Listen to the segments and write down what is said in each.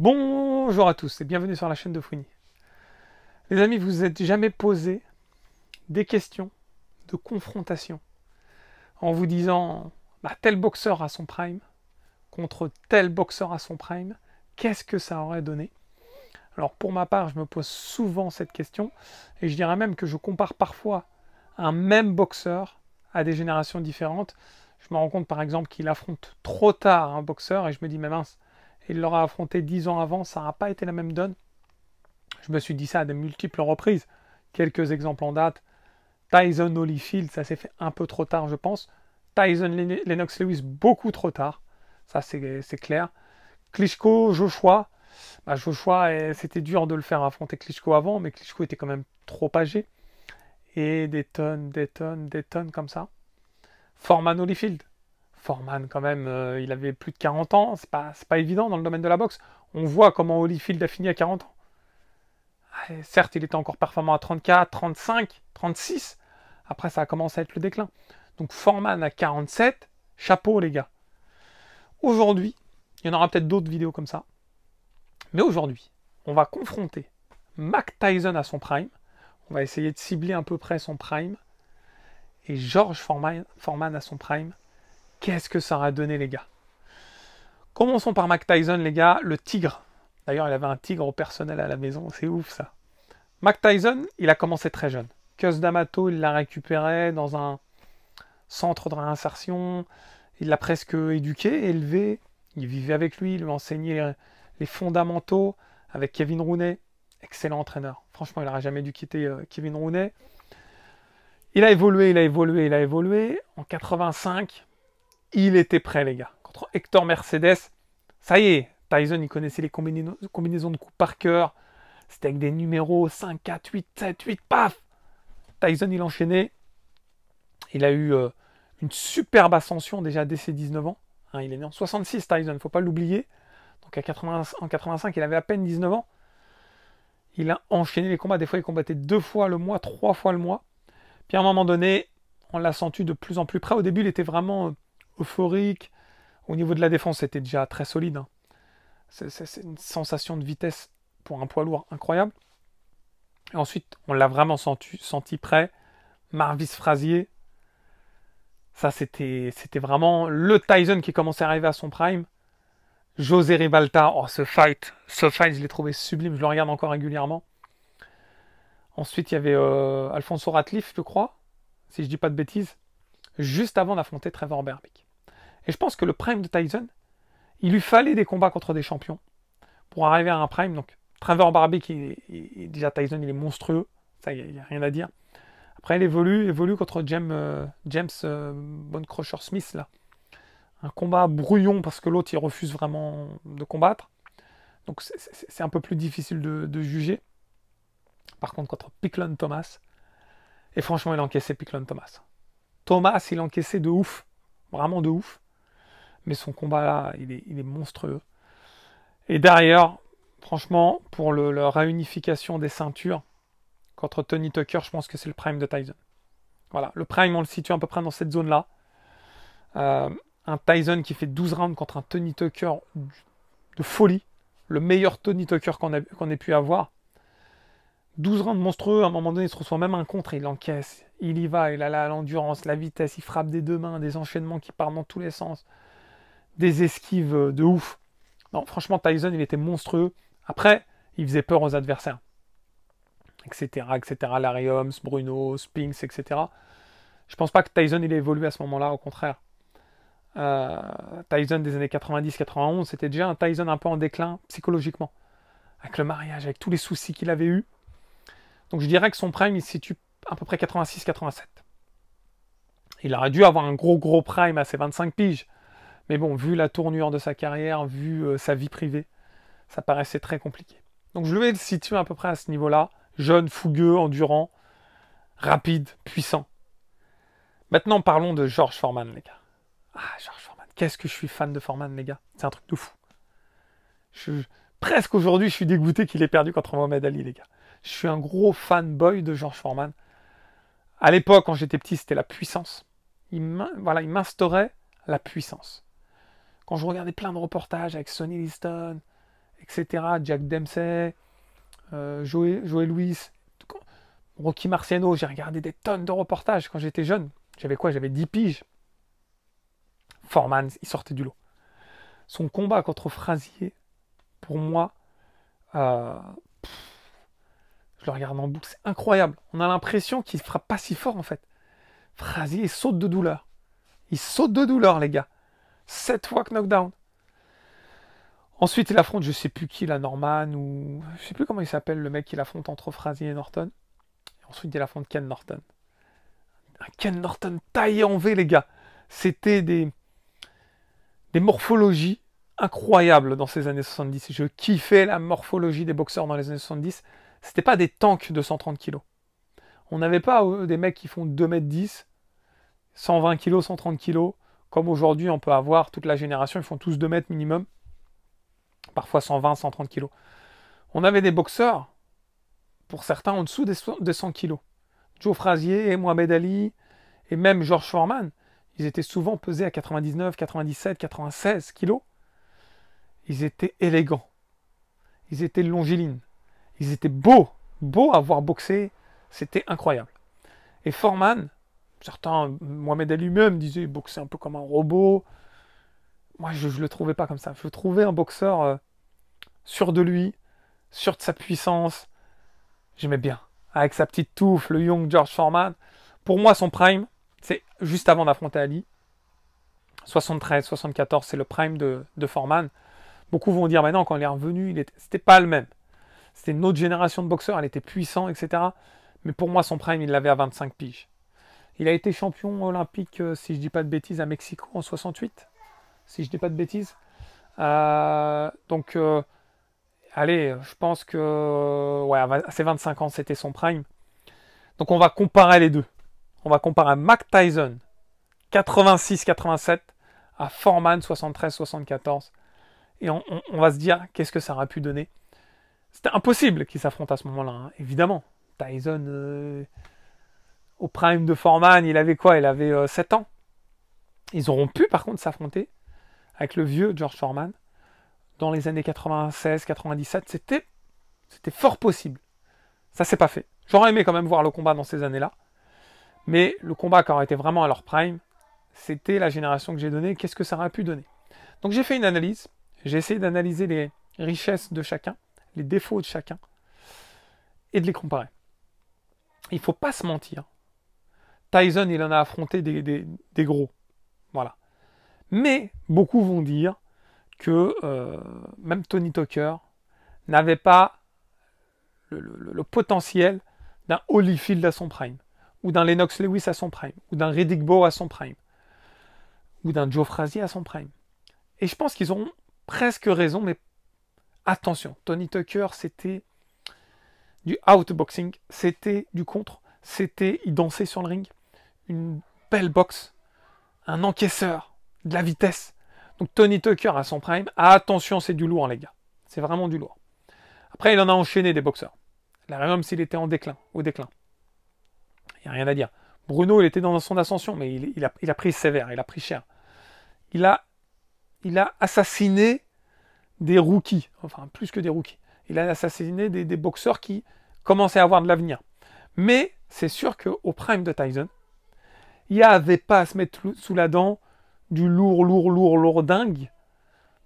Bonjour à tous et bienvenue sur la chaîne de Fouini. Les amis, vous êtes jamais posé des questions de confrontation en vous disant tel boxeur à son prime contre tel boxeur à son prime, qu'est-ce que ça aurait donné? Alors pour ma part, je me pose souvent cette question et je dirais même que je compare parfois un même boxeur à des générations différentes. Je me rends compte par exemple qu'il affronte trop tard un boxeur et je me dis mais mince, il l'aura affronté 10 ans avant, ça n'aura pas été la même donne. Je me suis dit ça à de multiples reprises. Quelques exemples en date. Tyson Holyfield, ça s'est fait un peu trop tard, je pense. Tyson Lennox Lewis, beaucoup trop tard. Ça, c'est clair. Klitschko, Joshua. Joshua, c'était dur de le faire affronter Klitschko avant, mais Klitschko était quand même trop âgé. Et des tonnes comme ça. Foreman Holyfield. Foreman, quand même, il avait plus de 40 ans. C'est pas évident dans le domaine de la boxe. On voit comment Holyfield a fini à 40 ans. Certes, il était encore performant à 34, 35, 36. Après, ça a commencé à être le déclin. Donc Foreman à 47, chapeau les gars. Aujourd'hui, il y en aura peut-être d'autres vidéos comme ça. Mais aujourd'hui, on va confronter Mike Tyson à son prime. On va essayer de cibler à peu près son prime. Et George Foreman à son prime. Qu'est-ce que ça aurait donné les gars? Commençons par Mike Tyson les gars, le tigre. D'ailleurs, il avait un tigre au personnel à la maison, c'est ouf ça. Mike Tyson, il a commencé très jeune. Cus D'Amato, il l'a récupéré dans un centre de réinsertion. Il l'a presque éduqué, élevé. Il vivait avec lui, il lui enseignait les fondamentaux avec Kevin Rooney. Excellent entraîneur. Franchement, il n'aurait jamais dû quitter Kevin Rooney. Il a évolué. En 85, il était prêt, les gars. Contre Hector Mercedes, ça y est, Tyson, il connaissait les combinaisons de coups par cœur. C'était avec des numéros 5, 4, 8, 7, 8, paf! Tyson, il enchaînait. Il a eu une superbe ascension déjà dès ses 19 ans. Il est né en 66, Tyson, il ne faut pas l'oublier. Donc en 85, il avait à peine 19 ans. Il a enchaîné les combats. Des fois, il combattait 2 fois le mois, 3 fois le mois. Puis à un moment donné, on l'a senti de plus en plus près. Au début, il était vraiment euphorique. Au niveau de la défense, c'était déjà très solide. C'est une sensation de vitesse pour un poids lourd incroyable. Et ensuite, on l'a vraiment senti prêt. Marvis Frazier, ça c'était vraiment le Tyson qui commençait à arriver à son prime. José Ribalta, ce fight, je l'ai trouvé sublime, je le regarde encore régulièrement. Ensuite, il y avait Alfonso Ratliff, je crois, si je dis pas de bêtises, juste avant d'affronter Trevor Berbick. Et je pense que le prime de Tyson, il lui fallait des combats contre des champions pour arriver à un prime. Donc, Trevor Berbick, déjà Tyson, il est monstrueux. Ça, il n'y a rien à dire. Après, il évolue contre James Bonecrusher Smith, là. Un combat brouillon parce que l'autre, il refuse vraiment de combattre. Donc, c'est un peu plus difficile de juger. Par contre, contre Picklon Thomas. Et franchement, il a encaissé Picklon Thomas. Thomas, il a encaissé de ouf. Vraiment de ouf. Mais son combat là, il est monstrueux. Et derrière, franchement, pour la réunification des ceintures contre Tony Tucker, je pense que c'est le prime de Tyson. Voilà, le prime, on le situe à peu près dans cette zone-là. Un Tyson qui fait 12 rounds contre un Tony Tucker de folie. Le meilleur Tony Tucker qu'on ait pu avoir. 12 rounds monstrueux, à un moment donné, il se reçoit même un contre et il encaisse. Il y va, il a l'endurance, la vitesse, il frappe des deux mains, des enchaînements qui partent dans tous les sens. Des esquives de ouf. Non, franchement, Tyson, il était monstrueux. Après, il faisait peur aux adversaires. Etc. Larry Holmes, Bruno, Spinks, etc. Je pense pas que Tyson, il ait évolué à ce moment-là, au contraire. Tyson des années 90-91, c'était déjà un Tyson un peu en déclin psychologiquement. Avec le mariage, avec tous les soucis qu'il avait eus. Donc je dirais que son prime, il se situe à peu près 86-87. Il aurait dû avoir un gros prime à ses 25 piges. Mais bon, vu la tournure de sa carrière, vu sa vie privée, ça paraissait très compliqué. Donc je vais le situer à peu près à ce niveau-là. Jeune, fougueux, endurant, rapide, puissant. Maintenant, parlons de George Foreman, les gars. George Foreman. Qu'est-ce que je suis fan de Foreman, les gars. C'est un truc de fou. Presque aujourd'hui, je suis dégoûté qu'il ait perdu contre Mohamed Ali, les gars. Je suis un gros fanboy de George Foreman. À l'époque, quand j'étais petit, c'était la puissance. Il m'instaurait la puissance. Quand je regardais plein de reportages avec Sonny Liston, etc. Jack Dempsey, Joey Louis, Rocky Marciano. J'ai regardé des tonnes de reportages quand j'étais jeune. J'avais quoi? J'avais 10 piges. Foreman, il sortait du lot. Son combat contre Frazier, pour moi, je le regarde en boucle, c'est incroyable. On a l'impression qu'il ne frappe pas si fort en fait. Frazier, il saute de douleur. Il saute de douleur, les gars. 7 fois knockdown. Ensuite, il affronte, je sais plus qui, la Norman, ou je sais plus comment il s'appelle, le mec qui l'affronte entre Frazier et Norton. Et ensuite, il affronte Ken Norton. Un Ken Norton taillé en V, les gars. C'était des morphologies incroyables dans ces années 70. Je kiffais la morphologie des boxeurs dans les années 70. C'était pas des tanks de 130 kilos. On n'avait pas des mecs qui font 2m10, 120 kilos, 130 kilos, comme aujourd'hui on peut avoir toute la génération, ils font tous 2 mètres minimum, parfois 120, 130 kilos. On avait des boxeurs, pour certains en dessous des 100 kilos. Joe Frazier et Mohamed Ali, et même George Foreman, ils étaient souvent pesés à 99, 97, 96 kilos. Ils étaient élégants, ils étaient longilines, ils étaient beaux à voir boxer, c'était incroyable. Et Foreman, certains, Mohamed Ali lui-même disait boxer un peu comme un robot. Moi, je ne le trouvais pas comme ça. Je trouvais un boxeur sûr de lui, sûr de sa puissance. J'aimais bien. Avec sa petite touffe, le young George Foreman. Pour moi, son prime, c'est juste avant d'affronter Ali. 73, 74, c'est le prime de Foreman. Beaucoup vont dire, maintenant, quand il est revenu, c'était pas le même. C'était une autre génération de boxeurs, elle était puissante, etc. Mais pour moi, son prime, il l'avait à 25 piges. Il a été champion olympique, si je ne dis pas de bêtises, à Mexico en 68. Si je ne dis pas de bêtises. Allez, je pense que ouais, à ses 25 ans, c'était son prime. Donc on va comparer les deux. On va comparer Mike Tyson, 86-87, à Foreman, 73-74. Et on va se dire, qu'est-ce que ça aurait pu donner? C'était impossible qu'ils s'affrontent à ce moment-là, hein, évidemment. Tyson, au prime de Foreman, il avait quoi? Il avait 7 ans. Ils auront pu, par contre, s'affronter avec le vieux George Foreman dans les années 96-97. C'était fort possible. Ça s'est pas fait. J'aurais aimé quand même voir le combat dans ces années-là. Mais le combat qui aurait été vraiment à leur prime, c'était la génération que j'ai donnée. Qu'est-ce que ça aurait pu donner? Donc j'ai fait une analyse. J'ai essayé d'analyser les richesses de chacun, les défauts de chacun, et de les comparer. Il ne faut pas se mentir. Tyson, il en a affronté des gros. Voilà. Mais beaucoup vont dire que même Tony Tucker n'avait pas le potentiel d'un Holyfield à son prime, ou d'un Lennox Lewis à son prime, ou d'un Riddick Bowe à son prime, ou d'un Joe Frazier à son prime. Et je pense qu'ils ont presque raison, mais attention, Tony Tucker, c'était du outboxing, c'était du contre, il dansait sur le ring, une belle boxe, un encaisseur, de la vitesse. Donc Tony Tucker à son prime, attention, c'est du lourd, les gars. C'est vraiment du lourd. Après, il en a enchaîné des boxeurs. Même s'il était au déclin. Il n'y a rien à dire. Bruno, il était dans son ascension, mais il a pris sévère, il a pris cher. Il a assassiné des rookies, enfin plus que des rookies. Il a assassiné des boxeurs qui commençaient à avoir de l'avenir. Mais c'est sûr qu'au prime de Tyson, il n'y avait pas à se mettre sous la dent du lourd dingue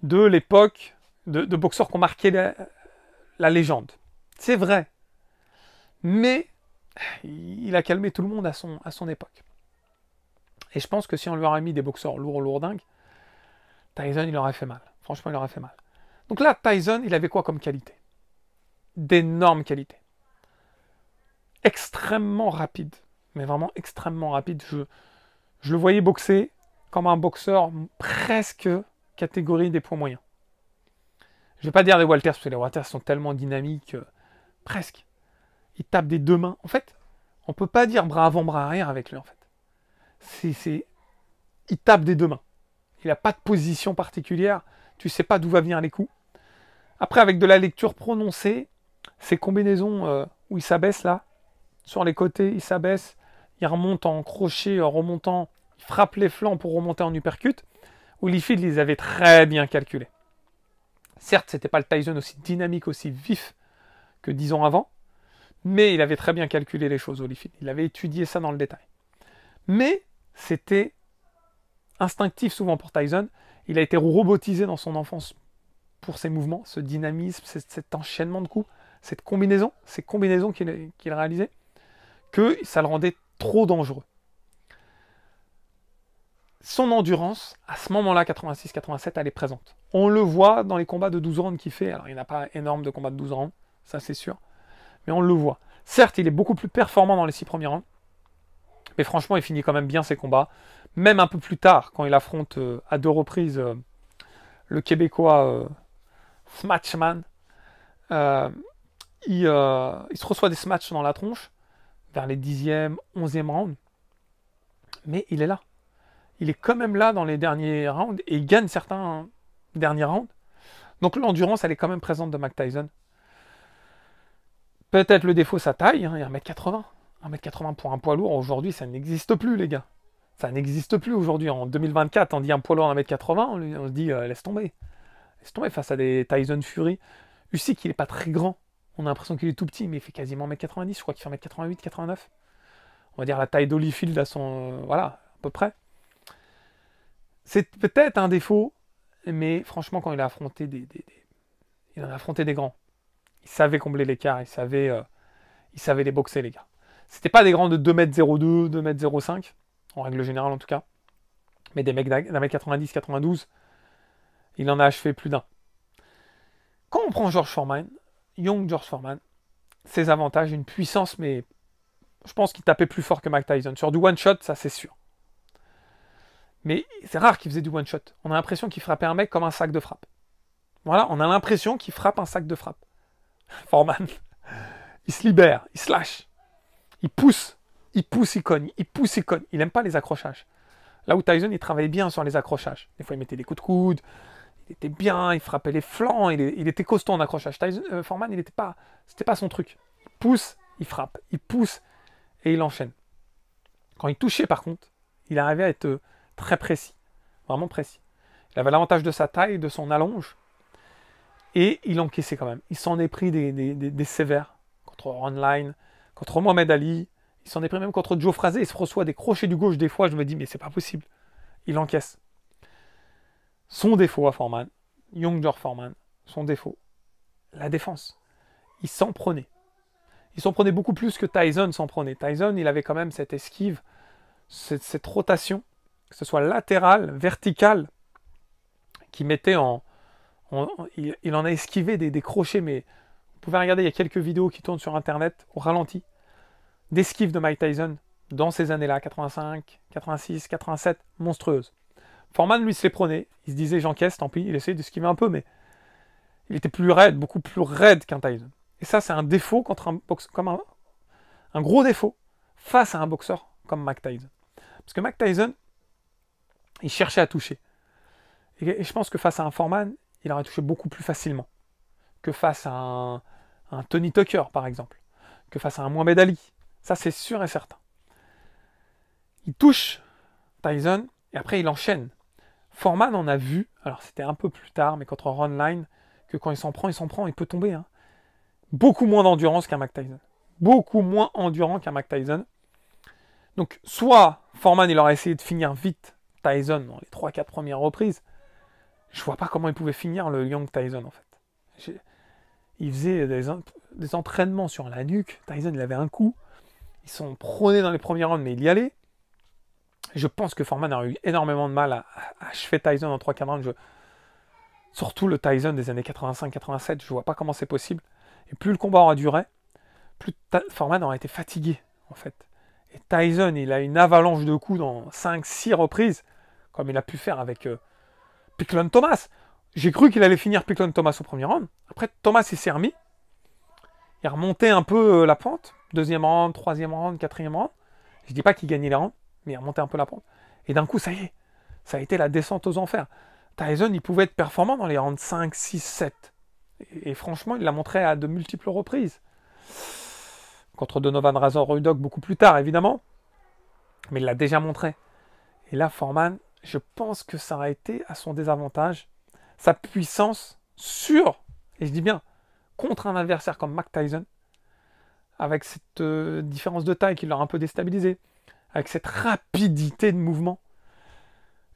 de l'époque de boxeurs qui ont marqué la légende. C'est vrai. Mais il a calmé tout le monde à son époque. Et je pense que si on lui aurait mis des boxeurs lourds dingues, Tyson, il aurait fait mal. Franchement, il aurait fait mal. Donc là, Tyson, il avait quoi comme qualité? D'énormes qualités. Extrêmement rapide. Mais vraiment extrêmement rapide. Je le voyais boxer comme un boxeur presque catégorie des poids moyens. Je ne vais pas dire les Walters, parce que les Walters sont tellement dynamiques. Presque. Il tape des deux mains. En fait, on ne peut pas dire bras avant, bras arrière avec lui, en fait. Il tape des deux mains. Il n'a pas de position particulière. Tu ne sais pas d'où va venir les coups. Après, avec de la lecture prononcée, ces combinaisons où il s'abaisse là, sur les côtés, il s'abaisse, il remonte en crochet, en remontant, il frappe les flancs pour remonter en uppercut. Holyfield les avait très bien calculés. Certes, c'était pas le Tyson aussi dynamique, aussi vif que 10 ans avant, mais il avait très bien calculé les choses, Holyfield. Il avait étudié ça dans le détail. Mais c'était instinctif souvent pour Tyson. Il a été robotisé dans son enfance pour ses mouvements, ce dynamisme, cet enchaînement de coups, ces combinaisons qu'il réalisait, que ça le rendait trop dangereux. Son endurance, à ce moment-là, 86-87, elle est présente. On le voit dans les combats de 12 rounds qu'il fait. Alors, il n'y en a pas énorme de combats de 12 rounds, ça c'est sûr. Mais on le voit. Certes, il est beaucoup plus performant dans les 6 premiers rounds. Mais franchement, il finit quand même bien ses combats. Même un peu plus tard, quand il affronte à 2 reprises le Québécois Smatchman, il se reçoit des smatchs dans la tronche, vers les 10e, 11e rounds. Mais il est là. Il est quand même là dans les derniers rounds et il gagne certains derniers rounds. Donc l'endurance, elle est quand même présente de Mike Tyson. Peut-être le défaut, sa taille, hein, il y a 1m80. 1m80 pour un poids lourd, aujourd'hui, ça n'existe plus, les gars. Ça n'existe plus aujourd'hui. En 2024, on dit un poids lourd 1m80, on se dit, laisse tomber. Laisse tomber face à des Tyson Fury. Usyk, il n'est pas très grand. On a l'impression qu'il est tout petit, mais il fait quasiment 1m90. Je crois qu'il fait 1m88, 89. On va dire la taille d'Holyfield à son... voilà, à peu près. C'est peut-être un défaut, mais franchement, quand il a affronté il en a affronté des grands. Il savait combler l'écart, il savait les boxer, les gars. C'était pas des grands de 2m02, 2m05, en règle générale en tout cas, mais des mecs d'1m90, 92, il en a achevé plus d'un. Quand on prend George Foreman, Young George Foreman, ses avantages, une puissance, mais je pense qu'il tapait plus fort que Mike Tyson. Sur du one-shot, ça c'est sûr. Mais c'est rare qu'il faisait du one-shot. On a l'impression qu'il frappait un mec comme un sac de frappe. Voilà, on a l'impression qu'il frappe un sac de frappe. Foreman, il se libère, il se lâche. Il pousse, il cogne, il pousse, il cogne. Il n'aime pas les accrochages. Là où Tyson, il travaillait bien sur les accrochages. Des fois, il mettait des coups de coude, il était bien, il frappait les flancs, il était costaud en accrochage. Foreman, c'était pas son truc. Il pousse, il frappe, il pousse et il enchaîne. Quand il touchait, par contre, il arrivait à être très précis, vraiment précis. Il avait l'avantage de sa taille, de son allonge, et il encaissait quand même. Il s'en est pris des sévères contre Ron Line, contre Mohamed Ali. Il s'en est pris même contre Joe Frazier. Il se reçoit des crochets du gauche des fois. Je me dis, mais c'est pas possible. Il encaisse. Son défaut à Foreman, Young George Foreman, son défaut, la défense. Il s'en prenait. Il s'en prenait beaucoup plus que Tyson s'en prenait. Tyson, il avait quand même cette esquive, cette rotation, que ce soit latérale, verticale, qui mettait il en a esquivé des crochets, mais vous pouvez regarder, il y a quelques vidéos qui tournent sur Internet, au ralenti, d'esquive de Mike Tyson, dans ces années-là, 85, 86, 87, monstrueuses. Foreman, lui, se les prenait, il se disait, j'encaisse, tant pis, il essayait d'esquiver un peu, mais il était plus raide, beaucoup plus raide qu'un Tyson. Et ça, c'est un défaut contre un gros défaut face à un boxeur comme Mike Tyson. Parce que Mike Tyson, il cherchait à toucher. Et je pense que face à un Foreman, il aurait touché beaucoup plus facilement que face à un Tony Tucker, par exemple, que face à un Mohamed Ali. Ça, c'est sûr et certain. Il touche Tyson et après, il enchaîne. Foreman, on a vu, alors c'était un peu plus tard, mais contre Ron Line, que quand il s'en prend, il peut tomber. Hein. Beaucoup moins d'endurance qu'un Mike Tyson. Beaucoup moins endurant qu'un Mike Tyson. Donc, soit Foreman, il aurait essayé de finir vite Tyson dans les 3-4 premières reprises. Je vois pas comment il pouvait finir le Young Tyson, en fait. Il faisait des entraînements sur la nuque. Tyson, il avait un coup. Ils sont prônés dans les premiers rounds, mais il y allait. Je pense que Foreman a eu énormément de mal à achever Tyson en 3-4 rounds. Surtout le Tyson des années 85-87, je vois pas comment c'est possible. Et plus le combat aura duré, plus Foreman aura été fatigué, en fait. Et Tyson, il a une avalanche de coups dans 5-6 reprises, comme il a pu faire avec Picklon Thomas. J'ai cru qu'il allait finir Picklon Thomas au premier round. Après, Thomas, il s'est remis. Il a remonté un peu la pente. Deuxième round, troisième round, quatrième round. Je dis pas qu'il gagnait les rounds, mais il a remonté un peu la pente. Et d'un coup, ça y est. Ça a été la descente aux enfers. Tyson, il pouvait être performant dans les rounds 5, 6, 7. Et franchement, il l'a montré à de multiples reprises. Contre Donovan Razor-Ruddock beaucoup plus tard, évidemment. Mais il l'a déjà montré. Et là, Foreman, je pense que ça a été à son désavantage. Sa puissance et je dis bien, contre un adversaire comme Mike Tyson, avec cette différence de taille qui l'a un peu déstabilisé, avec cette rapidité de mouvement,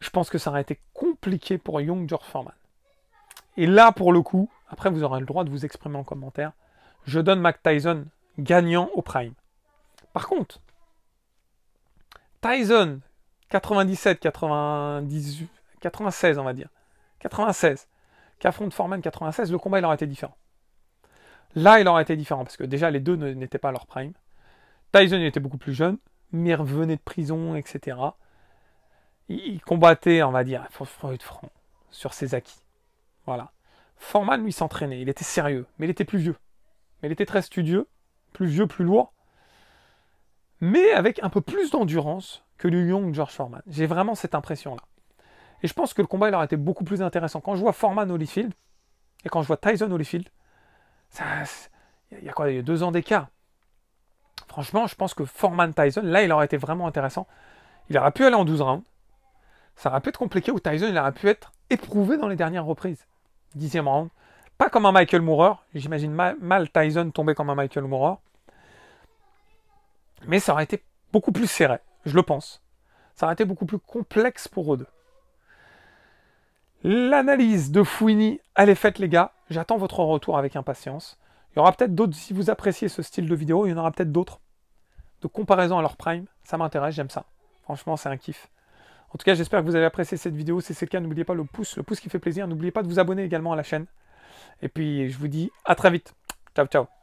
je pense que ça aurait été compliqué pour Young George Foreman. Et là, pour le coup, après vous aurez le droit de vous exprimer en commentaire, je donne Mike Tyson gagnant au prime. Par contre, Tyson, 97, 98, 96 on va dire, 96, qui affronte Foreman 96, le combat il aurait été différent. Là, il aurait été différent, parce que déjà, les deux n'étaient pas à leur prime. Tyson, il était beaucoup plus jeune, mais il revenait de prison, etc. Il combattait, on va dire, faut être franc, sur ses acquis. Voilà. Foreman, lui, s'entraînait, il était sérieux, mais il était plus vieux. Mais il était très studieux, plus vieux, plus lourd, mais avec un peu plus d'endurance que le Young George Foreman. J'ai vraiment cette impression-là. Et je pense que le combat, il aurait été beaucoup plus intéressant. Quand je vois Foreman Holyfield, et quand je vois Tyson Holyfield, il y a quoi, il y a 2 ans d'écart. Franchement, je pense que Foreman-Tyson, là, il aurait été vraiment intéressant. Il aurait pu aller en 12 rounds. Ça aurait pu être compliqué, où Tyson, il aurait pu être éprouvé dans les dernières reprises. 10e round. Pas comme un Michael Moorer. J'imagine mal Tyson tomber comme un Michael Moorer. Mais ça aurait été beaucoup plus serré, je le pense. Ça aurait été beaucoup plus complexe pour eux deux. L'analyse de Fouini, elle est faite, les gars. J'attends votre retour avec impatience. Il y aura peut-être d'autres, si vous appréciez ce style de vidéo, il y en aura peut-être d'autres de comparaison à leur prime. Ça m'intéresse, j'aime ça. Franchement, c'est un kiff. En tout cas, j'espère que vous avez apprécié cette vidéo. Si c'est le cas, n'oubliez pas le pouce qui fait plaisir. N'oubliez pas de vous abonner également à la chaîne. Et puis, je vous dis à très vite. Ciao, ciao.